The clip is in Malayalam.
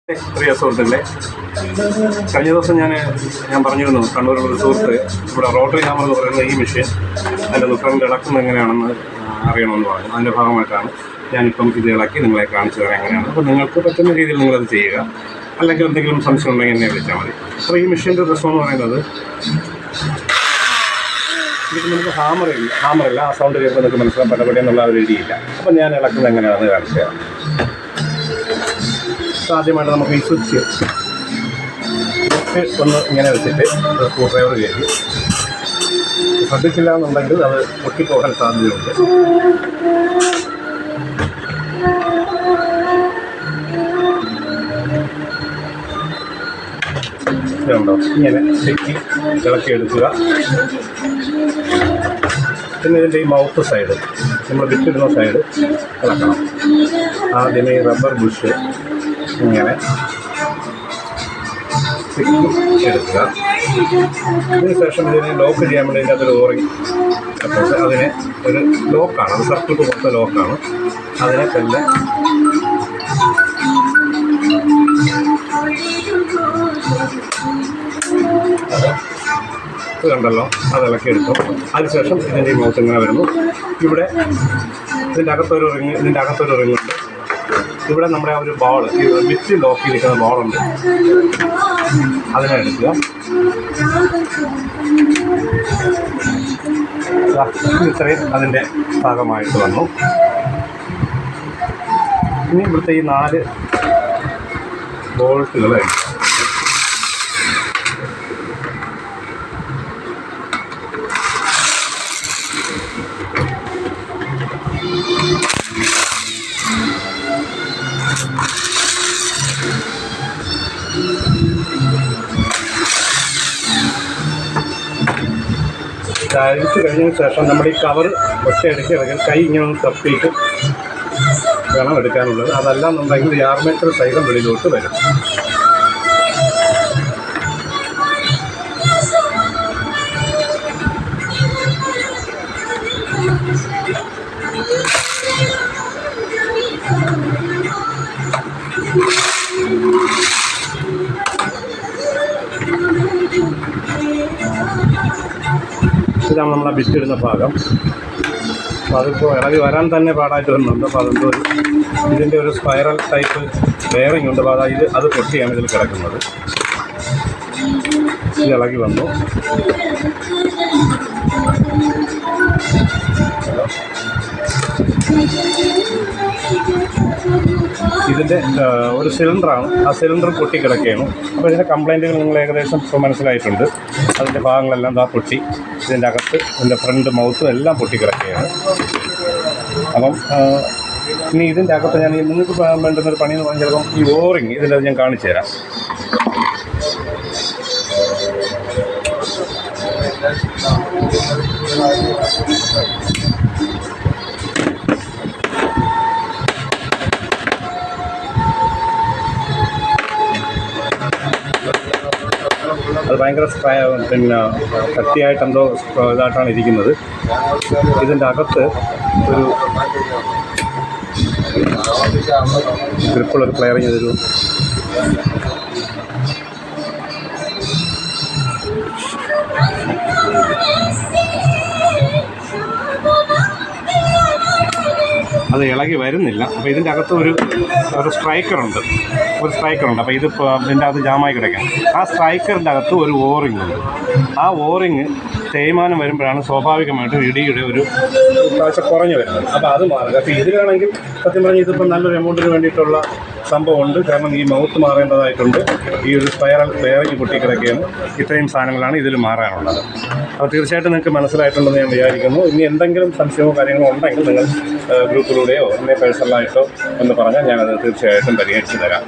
പ്രിയ സുഹൃത്തുക്കളെ, കഴിഞ്ഞ ദിവസം ഞാൻ പറഞ്ഞിരുന്നു, കണ്ണൂരിലൊരു സുഹൃത്ത് ഇവിടെ റോട്ടറി ഹാമർ എന്ന് പറയുന്ന ഈ മെഷീൻ അതിൻ്റെ നുക്കറിൻ്റെ ഇളക്കുന്നത് എങ്ങനെയാണെന്ന് അറിയണമെന്ന് പറഞ്ഞു. അതിൻ്റെ ഭാഗമായിട്ടാണ് ഞാനിപ്പം ഇത് ഇളക്കി നിങ്ങളെ കാണിച്ചു തരാൻ എങ്ങനെയാണ്. അപ്പോൾ നിങ്ങൾക്ക് പറ്റുന്ന രീതിയിൽ നിങ്ങളത് ചെയ്യുക. അല്ലെങ്കിൽ എന്തെങ്കിലും സംശയം ഉണ്ടെങ്കിൽ എന്നെ വിളിച്ചാൽ മതി. അപ്പോൾ ഈ മെഷീൻ്റെ പ്രശ്നം എന്ന് പറയുന്നത്, ഇത് നമുക്ക് ഹാമറില്ല ആ സൗണ്ട് കേൾക്കുമ്പോൾ നിങ്ങൾക്ക് മനസ്സിലാക്കാൻ പറ്റപ്പെട്ട എന്നുള്ള ഒരു രീതിയില്ല. അപ്പോൾ ഞാൻ ഇളക്കുന്നത് എങ്ങനെയാണെന്ന് കാണിച്ചു തരാം. ആദ്യമായിട്ട് നമുക്ക് ഈ സ്വിച്ച് ഒന്ന് ഇങ്ങനെ വെച്ചിട്ട് സ്ക്രൂ ഡ്രൈവർ കയറി ശ്രദ്ധിച്ചില്ല എന്നുണ്ടെങ്കിൽ അത് പൊട്ടിപ്പോകാൻ സാധ്യതയുണ്ട്. ഇതുണ്ടോ, ഇങ്ങനെ ശരിക്ക് ഇളക്കിയെടുക്കുക. പിന്നെ ഇതിൻ്റെ ഈ മൗത്ത് സൈഡ്, നമ്മൾ വിറ്റിടുന്ന സൈഡ് ഇളക്കണം. ആദ്യമേ ഈ റബ്ബർ ബുഷ് ഇങ്ങനെ എടുക്കുക. അതിനുശേഷം ഇതിനെ ലോക്ക് ചെയ്യാൻ വേണ്ടി അതിൻ്റെ അതൊരു ഓറിങ്, അപ്പോൾ അതിനെ ഒരു ലോക്കാണ്, അത് സർക്കിൾ കൊടുത്ത ലോക്കാണ്. അതിനെ തന്നെ ഇത് കണ്ടല്ലോ, അത് ഇളക്കിയെടുത്തു. അതിനുശേഷം ഇതിൻ്റെ ഈ മൗത്ത് ഇങ്ങനെ വരുന്നു. ഇവിടെ ഇതിൻ്റെ അകത്തൊരു റിങ്ങുണ്ട്. ഇവിടെ നമ്മുടെ ആ ഒരു ബോൾ, ഈ വിറ്റ് ലോക്ക് ചെയ്തിരിക്കുന്ന ബോളുണ്ട്, അതിനെ എടുക്കുക. ഇത്രയും അതിൻ്റെ ഭാഗമായിട്ട് വന്നു. ഇനി ഇവിടുത്തെ ഈ 4 ബോൾട്ടുകൾ അടിക്കുക. അഴിച്ച് കഴിഞ്ഞതിന് ശേഷം നമ്മൾ ഈ കവർ ഒറ്റയടിക്ക് ഇറങ്ങി കൈ ഇങ്ങനെ ഒന്ന് തപ്പിയിട്ട് വേണം എടുക്കാനുള്ളത്. അതല്ലാന്നുണ്ടെങ്കിൽ ഈ ആർമേച്ചർ സൈഡും വെളിയിലോട്ട് വരും. ഇതാണ് നമ്മളെ ബിറ്റിടുന്ന ഭാഗം. അപ്പോൾ അതിപ്പോൾ ഇറങ്ങി വരാൻ തന്നെ പാടായിട്ട് വരുന്നുണ്ട്. അപ്പോൾ അതെന്തോ ഇതിൻ്റെ ഒരു സ്പൈറൽ ടൈപ്പ് ബെയറിംഗ് ഉണ്ട്. അപ്പോൾ അത് പൊട്ടിയാണ് ഇതിൽ കിടക്കുന്നത്. ഇത് ഇളകി വന്നു. ഇതിൻ്റെ ഒരു സിലിണ്ടറാണ്, ആ സിലിണ്ടർ പൊട്ടിക്കിടക്കുകയാണ്. അപ്പോൾ ഇതിൻ്റെ കംപ്ലൈൻറ്റുകൾ നിങ്ങൾ ഏകദേശം ഇപ്പോൾ മനസ്സിലായിട്ടുണ്ട്. അതിൻ്റെ ഭാഗങ്ങളെല്ലാം പൊട്ടി, ഇതിൻ്റെ അകത്ത് ഇതിൻ്റെ ഫ്രണ്ട് മൗത്തും എല്ലാം പൊട്ടിക്കിടക്കുകയാണ്. അപ്പം ഇനി ഇതിൻ്റെ അകത്ത് ഞാൻ നിങ്ങൾക്ക് വേണ്ടുന്നൊരു പണി എന്ന് പറഞ്ഞാൽ ചിലപ്പം ഈ ഓറിങ് ഇതിൻ്റെ ഞാൻ കാണിച്ചു തരാം. അത് ഭയങ്കര പിന്നെ ശക്തിയായിട്ടെന്തോ ഇതായിട്ടാണ് ഇരിക്കുന്നത്. ഇതിൻ്റെ അകത്ത് ഒരു ഗ്രിപ്പുള്ളൊരു പ്ലെയറിങ് ചെയ്തൊരു അത് ഇളകി വരുന്നില്ല. അപ്പോൾ ഇതിൻ്റെ അകത്ത് ഒരു സ്ട്രൈക്കറുണ്ട്. അപ്പോൾ ഇതിപ്പോൾ ഇതിൻ്റെ അകത്ത് ജാമായി കിടക്കാം. ആ സ്ട്രൈക്കറിൻ്റെ അകത്ത് ഒരു ഓറിങ് ഉണ്ട്. ആ ഓറിങ് തേയ്മാനം വരുമ്പോഴാണ് സ്വാഭാവികമായിട്ടും ഇടിയുടെ ഒരു കാഴ്ച കുറഞ്ഞു വരുന്നത്. അപ്പോൾ അത് മാറുക. അപ്പോൾ ഇതിലാണെങ്കിൽ സത്യം പറഞ്ഞാൽ ഇതിപ്പം നല്ലൊരു എമൗണ്ടിന് വേണ്ടിയിട്ടുള്ള സംഭവമുണ്ട്. കാരണം ഈ മൗത്ത് മാറേണ്ടതായിട്ടുണ്ട്, ഈ ഒരു സ്പൈറൽ ബെയറിംഗ് പൊട്ടിക്കിടക്കുകയാണ്. ഇത്രയും സാധനങ്ങളാണ് ഇതിൽ മാറാനുള്ളത്. അപ്പോൾ തീർച്ചയായിട്ടും നിങ്ങൾക്ക് മനസ്സിലായിട്ടുണ്ടെന്ന് ഞാൻ വിചാരിക്കുന്നു. ഇനി എന്തെങ്കിലും സംശയമോ കാര്യങ്ങളോ ഉണ്ടെങ്കിൽ നിങ്ങൾ ഗ്രൂപ്പിലൂടെയോ എന്നെ പേഴ്സണലായിട്ടോ എന്ന് പറഞ്ഞാൽ ഞാനത് തീർച്ചയായിട്ടും പരിഹരിച്ചു തരാം.